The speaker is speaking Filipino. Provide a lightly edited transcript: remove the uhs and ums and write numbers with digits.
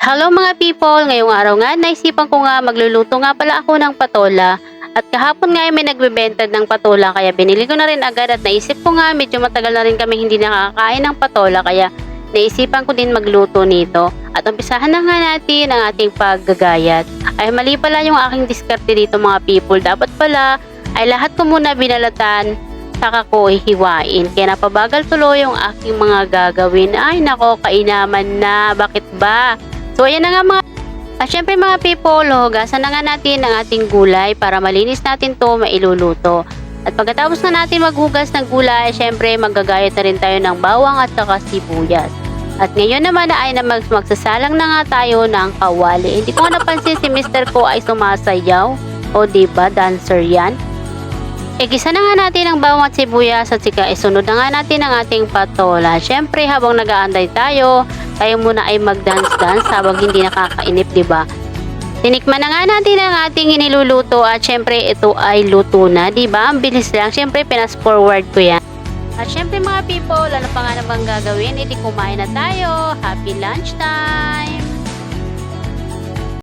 Hello mga people! Ngayong araw nga, naisipan ko nga magluluto nga pala ako ng patola. At kahapon nga may nagbebenta ng patola kaya binili ko na rin agad at naisip ko nga medyo matagal na rin kami hindi nakakain ng patola kaya naisipan ko din magluto nito. At umpisahan na nga natin ang ating paggagayat. Ay mali pala yung aking diskarte dito mga people. Dapat pala ay lahat ko muna binalatan saka ko hihiwain. Kaya napabagal tuloy yung aking mga gagawin. Ay nako, kainaman na. Bakit ba? So ayan na nga mga at syempre mga people, hugasan na nga natin ang ating gulay para malinis natin to mailuluto. At pagkatapos na natin maghugas ng gulay, syempre maggagayat na rin tayo ng bawang at saka sibuyas. At ngayon naman ay magsasalang na nga tayo ng kawali. Hindi ko napansin si mister ko ay sumasayaw. O diba, dancer yan. Igisa na nga natin ang bawang at sibuyas at sika isunod na nga natin ang ating patola. Syempre habang nag-aantay tayo muna ay mag-dance-dance habang hindi nakakainip, diba? Tinikman na nga natin ang ating iniluluto at syempre ito ay luto na, diba? Ang bilis lang. Syempre pinas forward ko yan. At syempre mga people, ano pa nga namang gagawin? Hindi kumain na tayo. Happy lunchtime!